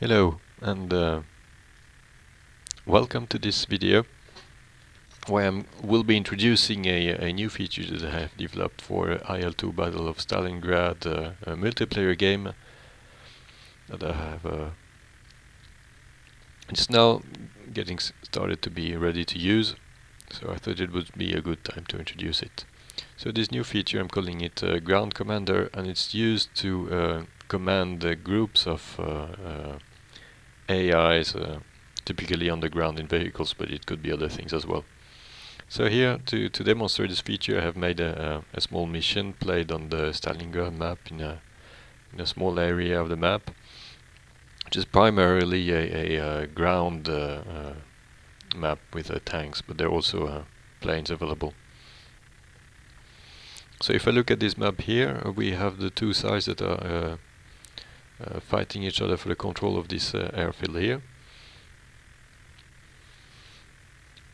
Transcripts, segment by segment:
Hello and welcome to this video where I will be introducing a new feature that I have developed for IL-2 Battle of Stalingrad, a multiplayer game that I have it's now getting started to be ready to use, so I thought it would be a good time to introduce it. So this new feature, I'm calling it Ground Commander, and it's used to command groups of AIs, typically on the ground in vehicles, but it could be other things as well. So here, to demonstrate this feature, I have made a small mission played on the Stalingrad map in a small area of the map, which is primarily a ground map with tanks, but there are also planes available. So if I look at this map here, we have the two sides that are fighting each other for the control of this airfield here.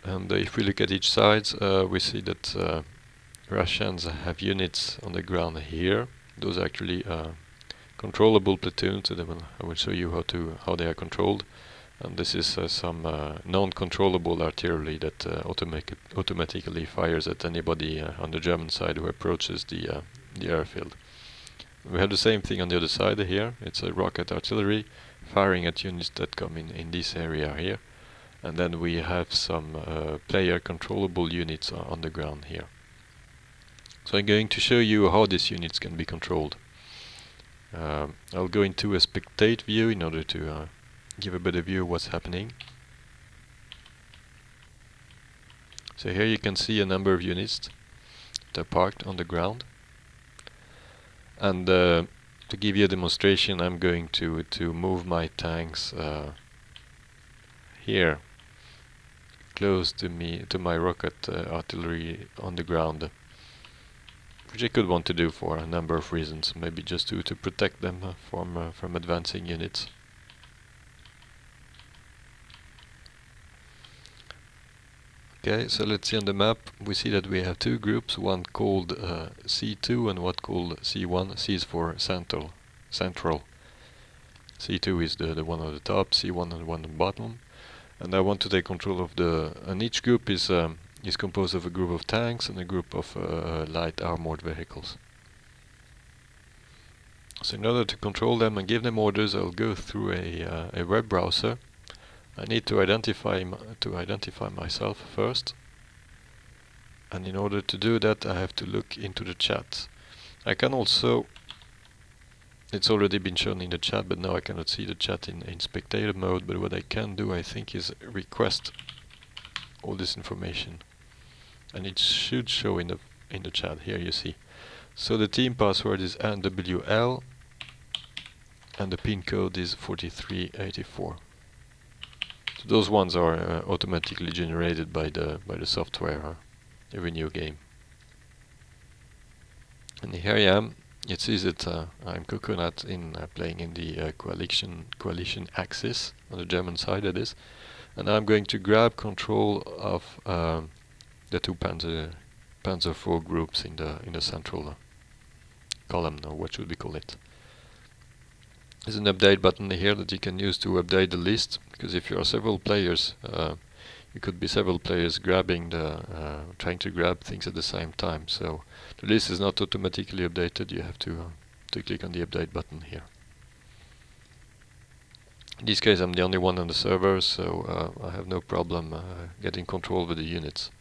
And if we look at each side, we see that Russians have units on the ground here. Those are actually controllable platoons, so I will show you how they are controlled. And this is some non-controllable artillery that automatically fires at anybody on the German side who approaches the airfield. We have the same thing on the other side here. It's a rocket artillery firing at units that come in this area here. And then we have some player controllable units on the ground here. So I'm going to show you how these units can be controlled. I'll go into a spectate view in order to give a better view of what's happening. So here you can see a number of units that are parked on the ground. And to give you a demonstration, I'm going to move my tanks here, close to my rocket artillery on the ground, which I could want to do for a number of reasons, maybe just to protect them from advancing units. Okay, so let's see on the map. We see that we have two groups, one called C2 and one called C1. C is for central. C2 is the one on the top, C1 and one on the bottom. And I want to take control of and each group is composed of a group of tanks and a group of light armored vehicles. So in order to control them and give them orders, I'll go through a web browser. I need to identify myself first, and in order to do that I have to look into the chat. I can also, it's already been shown in the chat, but now I cannot see the chat in spectator mode, but what I can do, I think, is request all this information, and it should show in the chat. Here you see. So the team password is NWL and the pin code is 4384. So those ones are automatically generated by the software every new game. And here I am. It says that I'm Coconut playing in the coalition axis on the German side, that is, and I'm going to grab control of the two Panzer IV groups in the central column. Now, what should we call it? There's an update button here that you can use to update the list, because if you are several players, you could be several players grabbing trying to grab things at the same time. So the list is not automatically updated. You have to click on the update button here. In this case, I'm the only one on the server, so I have no problem getting control over the units.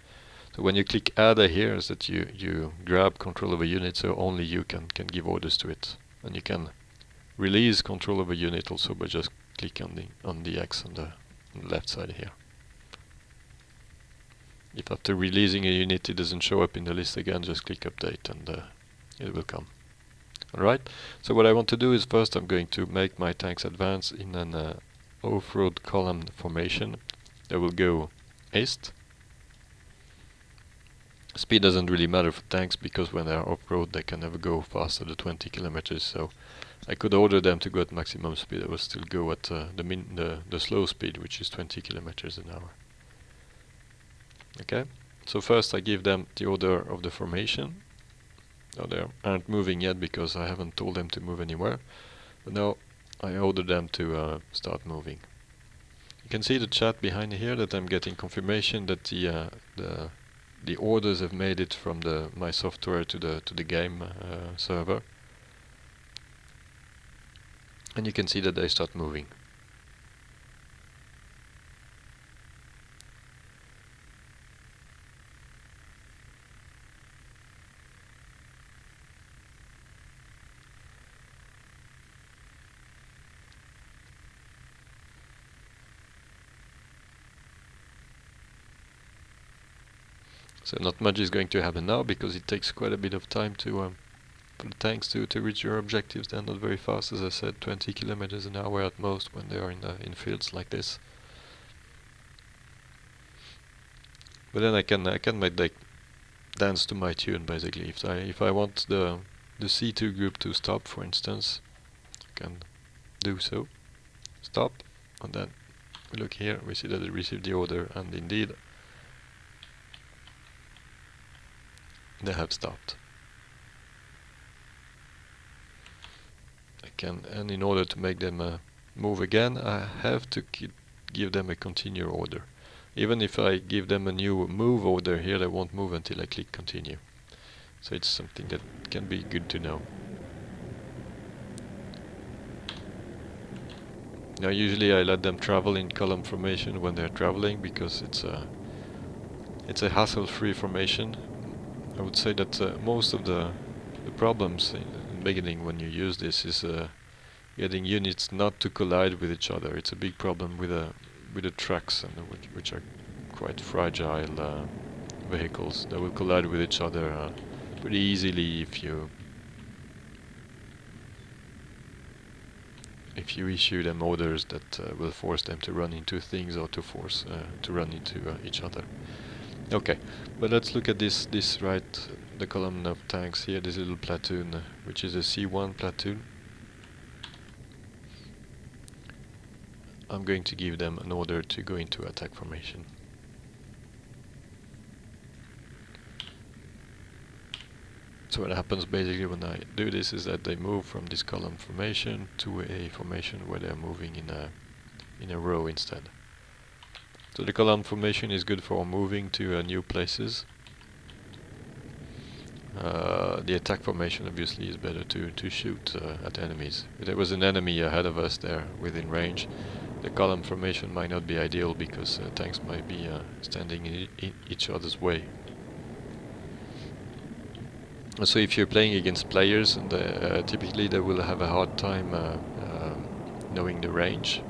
So when you click add here, is that you grab control of a unit, so only you can give orders to it, and you can release control of a unit also by just clicking on the X on the left side here. If after releasing a unit it doesn't show up in the list again, just click update and it will come. Alright, so what I want to do is first I'm going to make my tanks advance in an off-road column formation. They will go east. Speed doesn't really matter for tanks, because when they are off-road they can never go faster than 20 kilometers, so I could order them to go at maximum speed. I will still go at the slow speed, which is 20 kilometers an hour. Okay, so first I give them the order of the formation. Now they aren't moving yet because I haven't told them to move anywhere. But now I order them to start moving. You can see the chat behind here that I'm getting confirmation that the orders have made it from my software to the game server, and you can see that they start moving. So not much is going to happen now because it takes quite a bit of time to for the tanks to reach your objectives. They're not very fast, as I said, 20 kilometers an hour at most when they are in fields like this. But then I can make like dance to my tune basically. If I want the C2 group to stop, for instance, I can do so. Stop, and then we look here. We see that it received the order, and indeed they have stopped. And in order to make them move again, I have to give them a continue order. Even if I give them a new move order here, they won't move until I click continue. So it's something that can be good to know. Now usually I let them travel in column formation when they're traveling because it's a hassle-free formation. I would say that most of the problems in the beginning when you use this is getting units not to collide with each other. It's a big problem with the trucks, and which are quite fragile vehicles. They will collide with each other pretty easily if you issue them orders that will force them to run into things or to force to run into each other. Okay, but let's look at this right, the column of tanks here, this little platoon, which is a C1 platoon. I'm going to give them an order to go into attack formation. So what happens basically when I do this is that they move from this column formation to a formation where they're moving in a row instead. So the column formation is good for moving to new places. The attack formation obviously is better to shoot at enemies. If there was an enemy ahead of us there within range, the column formation might not be ideal because tanks might be standing in each other's way. So if you're playing against players, and typically they will have a hard time knowing the range.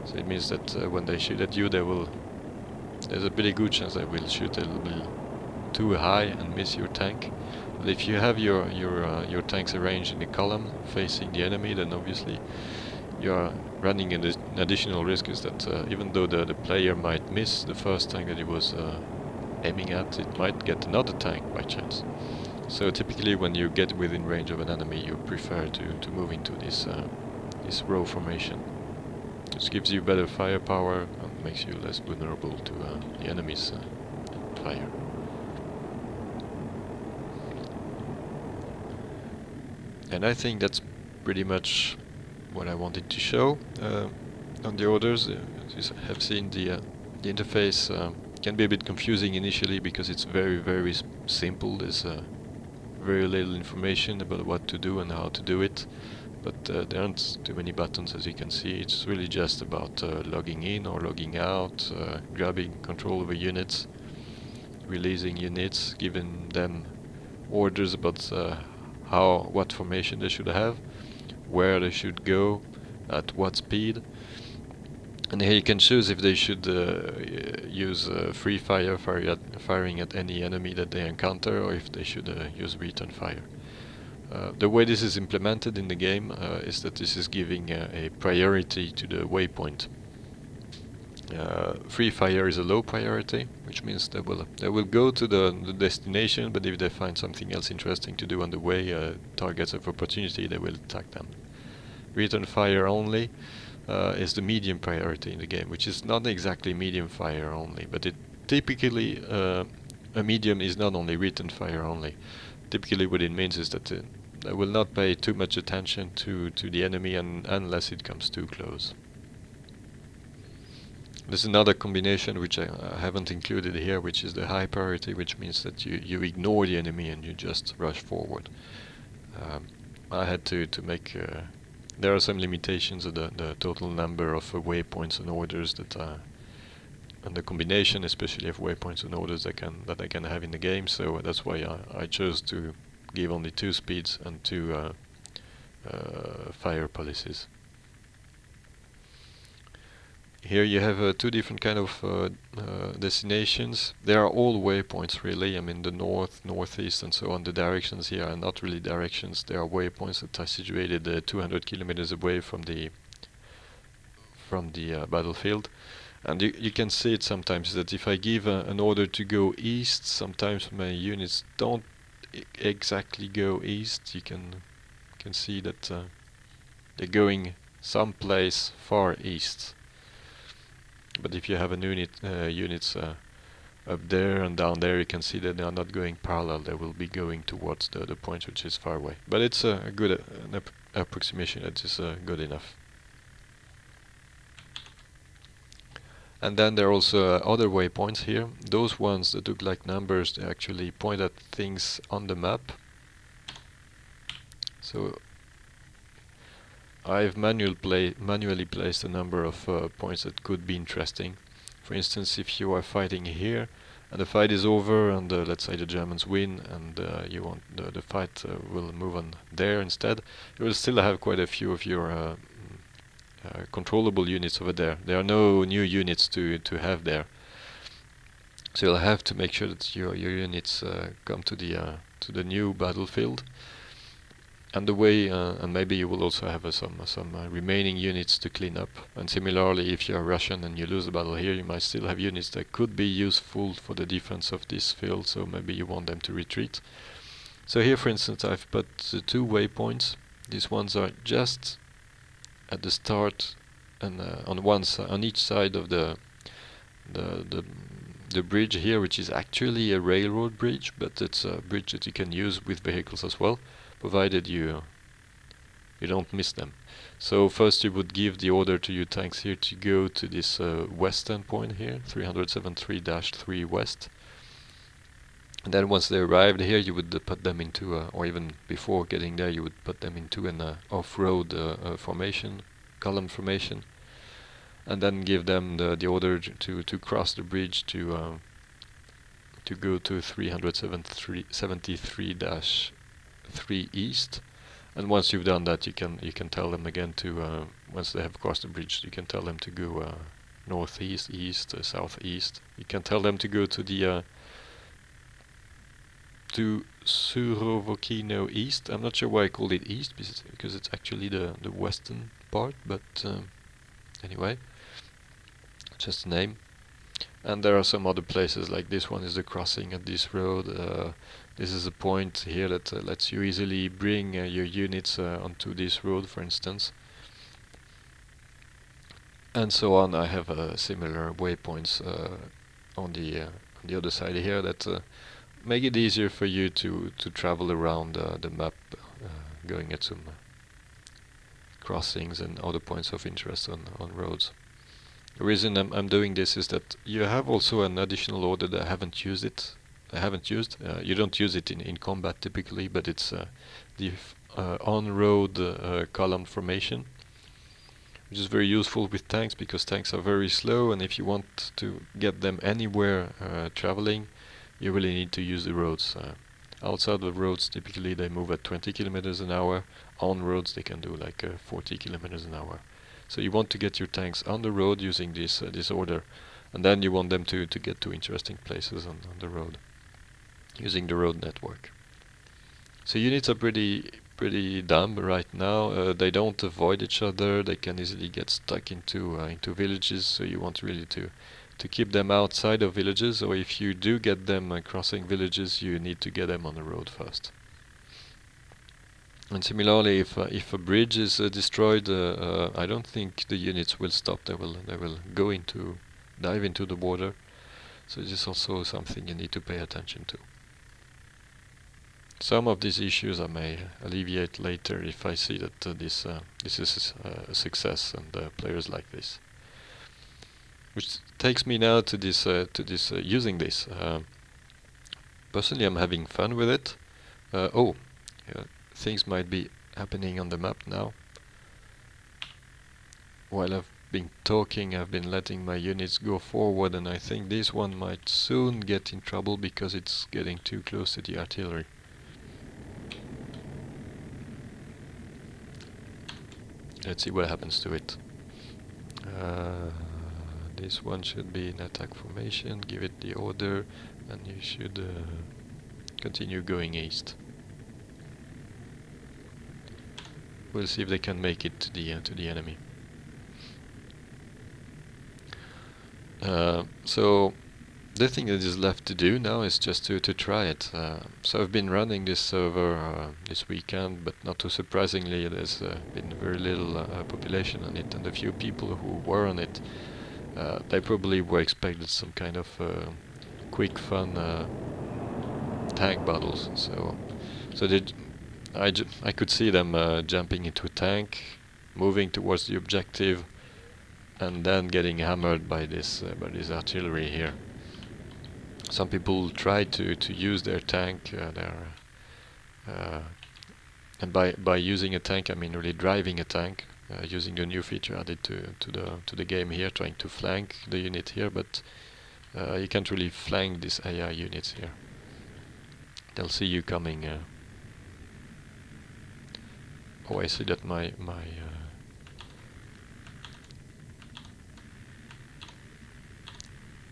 So it means that when they shoot at you, there's a pretty good chance they will shoot a little bit too high and miss your tank. But if you have your tanks arranged in a column facing the enemy, then obviously you are running an additional risk is that even though the player might miss the first tank that he was aiming at, it might get another tank by chance. So typically when you get within range of an enemy, you prefer to move into this row formation. This gives you better firepower and makes you less vulnerable to the enemy's fire. And I think that's pretty much what I wanted to show on the orders. As you have seen, the interface can be a bit confusing initially because it's very simple. There's very little information about what to do and how to do it. But there aren't too many buttons, as you can see. It's really just about logging in or logging out, grabbing control over units, releasing units, giving them orders about what formation they should have, where they should go, at what speed. And here you can choose if they should use free fire, firing at any enemy that they encounter, or if they should use return fire. The way this is implemented in the game is that this is giving a priority to the waypoint. Free fire is a low priority, which means they will go to the destination, but if they find something else interesting to do on the way, targets of opportunity, they will attack them. Return fire only is the medium priority in the game, which is not exactly medium fire only, but it typically a medium is not only return fire only. Typically what it means is that they will not pay too much attention to the enemy unless it comes too close. There's another combination which I haven't included here, which is the high priority, which means that you ignore the enemy and you just rush forward. I had to make. There are some limitations of the total number of waypoints and orders that and the combination, especially of waypoints and orders that I can have in the game. So that's why I chose to give only 2 speeds and 2 fire policies. Here you have 2 different kind of destinations. They are all waypoints really. I mean the north, northeast and so on. The directions here are not really directions. They are waypoints that are situated 200 kilometers away from the battlefield. And you can see it sometimes that if I give an order to go east, sometimes my units don't exactly go east. You can see that they're going someplace far east. But if you have units up there and down there, you can see that they are not going parallel. They will be going towards the point which is far away. But it's a good approximation. That is good enough. And then there are also other waypoints here. Those ones that look like numbers, they actually point at things on the map. So I've manually placed a number of points that could be interesting. For instance, if you are fighting here and the fight is over and let's say the Germans win and you want the fight will move on there instead, you will still have quite a few of your controllable units over there. There are no new units to have there. So you'll have to make sure that your units come to the new battlefield. And the way, and maybe you will also have some remaining units to clean up. And similarly, if you're Russian and you lose a battle here, you might still have units that could be useful for the defense of this field. So maybe you want them to retreat. So here, for instance, I've put 2 waypoints. These ones are just at the start, and on each side of the bridge here, which is actually a railroad bridge, but it's a bridge that you can use with vehicles as well, provided you don't miss them. So first you would give the order to your tanks here to go to this western point here, 373-3 west. And then once they arrived here, you would put them into, or even before getting there, you would put them into an off-road formation, column formation, and then give them the order to cross the bridge to go to 373-3 east. And once you've done that, you can tell them again to once they have crossed the bridge, you can tell them to go northeast, east, southeast. You can tell them to go to the to Surovokino east. I'm not sure why I called it east, because it's actually the western part, but anyway, just a name. And there are some other places, like this one is the crossing at this road. This is a point here that lets you easily bring your units onto this road, for instance. And so on. I have similar waypoints on the other side here that make it easier for you to travel around the map, going at some crossings and other points of interest on roads. The reason I'm doing this is that you have also an additional order that I haven't used. You don't use it in combat typically, but it's the on-road column formation, which is very useful with tanks because tanks are very slow, and if you want to get them anywhere traveling, you really need to use the roads. Outside of roads, typically they move at 20 kilometers an hour. On roads, they can do like 40 kilometers an hour. So you want to get your tanks on the road using this order, and then you want them to get to interesting places on the road, using the road network. So units are pretty dumb right now. They don't avoid each other. They can easily get stuck into villages. So you want really to keep them outside of villages, or if you do get them crossing villages, you need to get them on the road first. And similarly, if a bridge is destroyed, I don't think the units will stop. They will dive into the border. So this is also something you need to pay attention to. some of these issues I may alleviate later if I see that this is a success and players like this. Which takes me now to this using this. Personally, I'm having fun with it. Things might be happening on the map now. While I've been talking, I've been letting my units go forward, and I think this one might soon get in trouble because it's getting too close to the artillery. Let's see what happens to it. This one should be in attack formation. Give it the order, and you should continue going east. We'll see if they can make it to the enemy. So the thing that is left to do now is just to try it. So I've been running this server this weekend, but not too surprisingly, there's been very little population on it, and the few people who were on it, they probably were expected some kind of quick, fun tank battles. So I could see them jumping into a tank, moving towards the objective, and then getting hammered by this artillery here. Some people try to use their tank, and by using a tank I mean really driving a tank, using the new feature added to the game here, trying to flank the unit here, but you can't really flank these AI units here. They'll see you coming. Oh, I see that my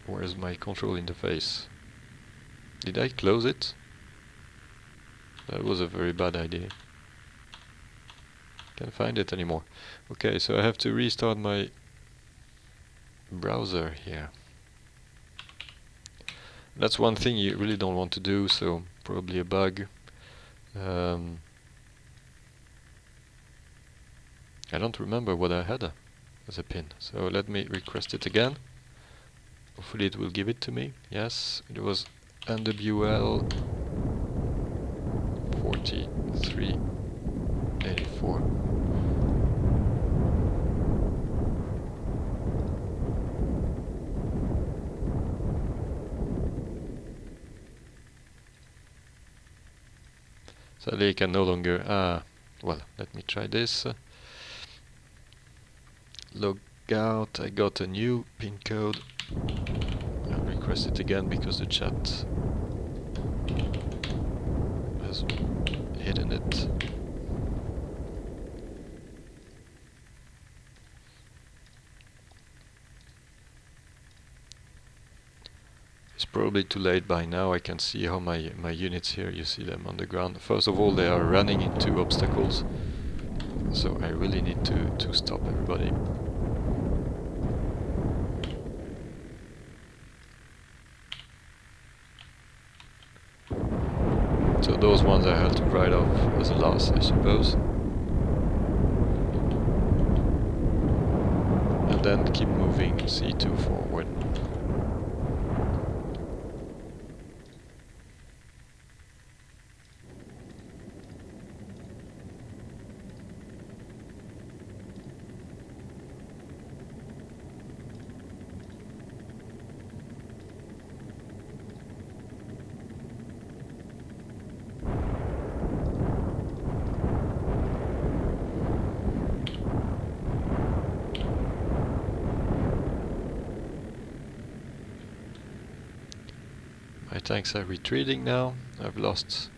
where's my control interface? Did I close it? That was a very bad idea. Can't find it anymore. Okay, so I have to restart my browser here. That's one thing you really don't want to do, so probably a bug. I don't remember what I had as a pin, so let me request it again. Hopefully it will give it to me. Yes, it was NWL 4384. Sadly I can no longer well, let me try this. Log out. I got a new pin code. I'll request it again because the chat has hidden it. It's probably too late by now. I can see how my units here, you see them on the ground. First of all, they are running into obstacles, so I really need to stop everybody. So those ones I have to write off as a loss, I suppose. And then keep moving C2 forward. My tanks are retreating now. I've lost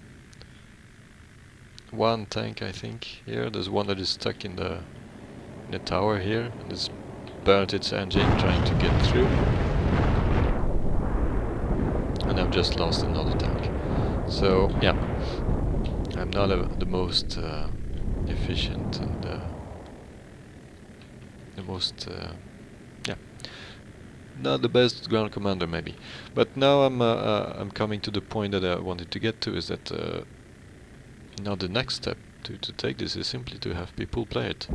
one tank, I think. Here, there's one that is stuck in the tower here, and it's burnt its engine trying to get through. And I've just lost another tank. So yeah, I'm not the most efficient and the most not the best ground commander maybe. But now I'm coming to the point that I wanted to get to, is that now the next step to take this is simply to have people play it.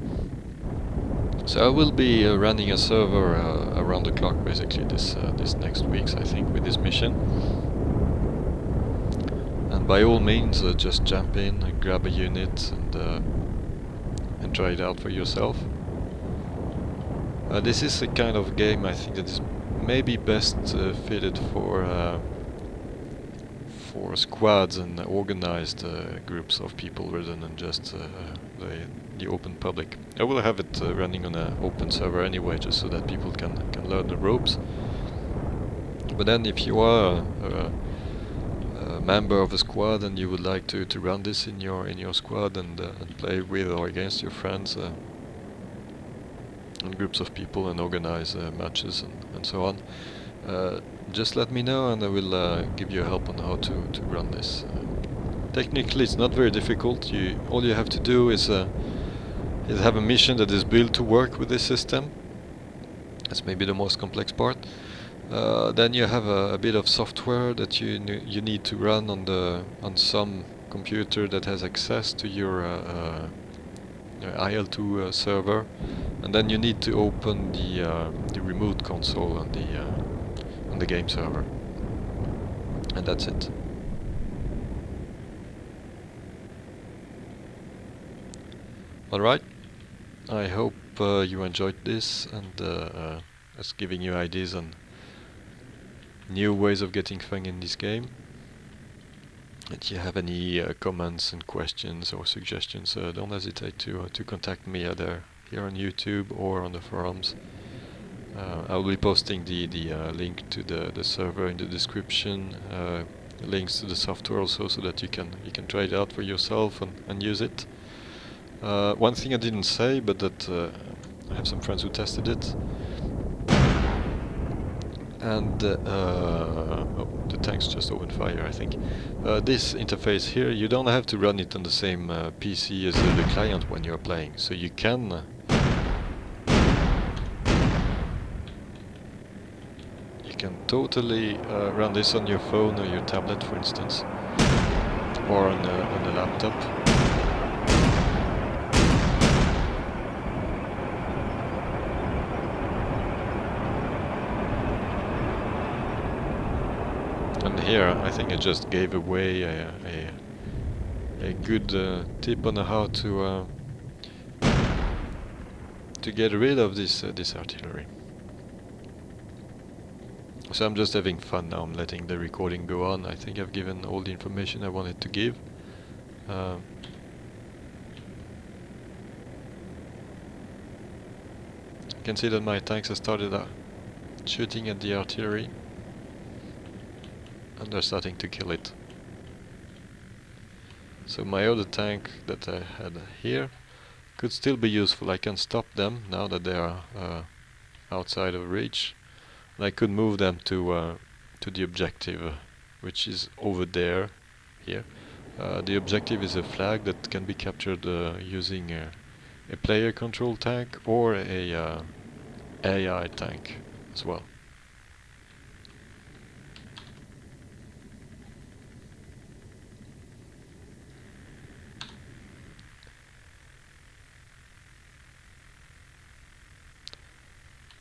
So I will be running a server around the clock basically this next weeks, I think, with this mission. And by all means, just jump in and grab a unit and try it out for yourself. This is a kind of game I think that is maybe best fitted for squads and organized groups of people rather than just the open public. I will have it running on an open server anyway, just so that people can learn the ropes. But then if you are a member of a squad and you would like to run this in your squad and play with or against your friends and groups of people and organize matches and so on, just let me know and I will give you help on how to run this. Technically it's not very difficult. All you have to do is have a mission that is built to work with this system. That's maybe the most complex part. Then you have a bit of software that you need to run on some computer that has access to your IL-2 server, and then you need to open the remote console on the game server, and that's it. Alright, I hope you enjoyed this, and it's giving you ideas on new ways of getting fun in this game. If you have any comments and questions or suggestions, don't hesitate to contact me either here on YouTube or on the forums. I will be posting the link to the server in the description, links to the software also, so that you can try it out for yourself and use it. One thing I didn't say, but that I have some friends who tested it, and oh, the tanks just opened fire, I think. This interface here, you don't have to run it on the same PC as the client when you're playing, so you can totally run this on your phone or your tablet, for instance, or on a laptop. And here I think I just gave away a good tip on how to get rid of this artillery. So I'm just having fun now. I'm letting the recording go on. I think I've given all the information I wanted to give. You can see that my tanks have started shooting at the artillery, and they're starting to kill it. So my other tank that I had here could still be useful. I can stop them now that they are outside of reach. And I could move them to the objective, which is over there, here. The objective is a flag that can be captured using a player control tank or a AI tank as well.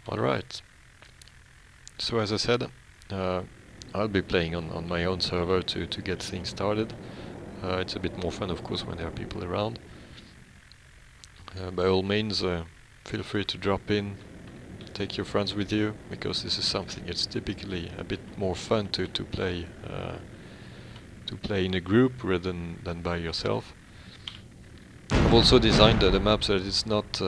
Alright, so as I said, I'll be playing on my own server to get things started. It's a bit more fun, of course, when there are people around. By all means, feel free to drop in, take your friends with you, because this is something it's typically a bit more fun to play in a group rather than by yourself. I've also designed the map so that it's not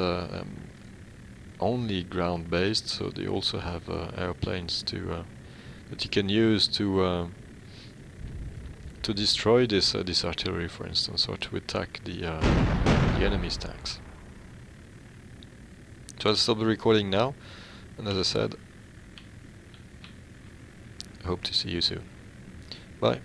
only ground-based, so they also have airplanes that you can use to destroy this artillery, for instance, or to attack the enemy's tanks. So I'll stop the recording now, and as I said, I hope to see you soon. Bye.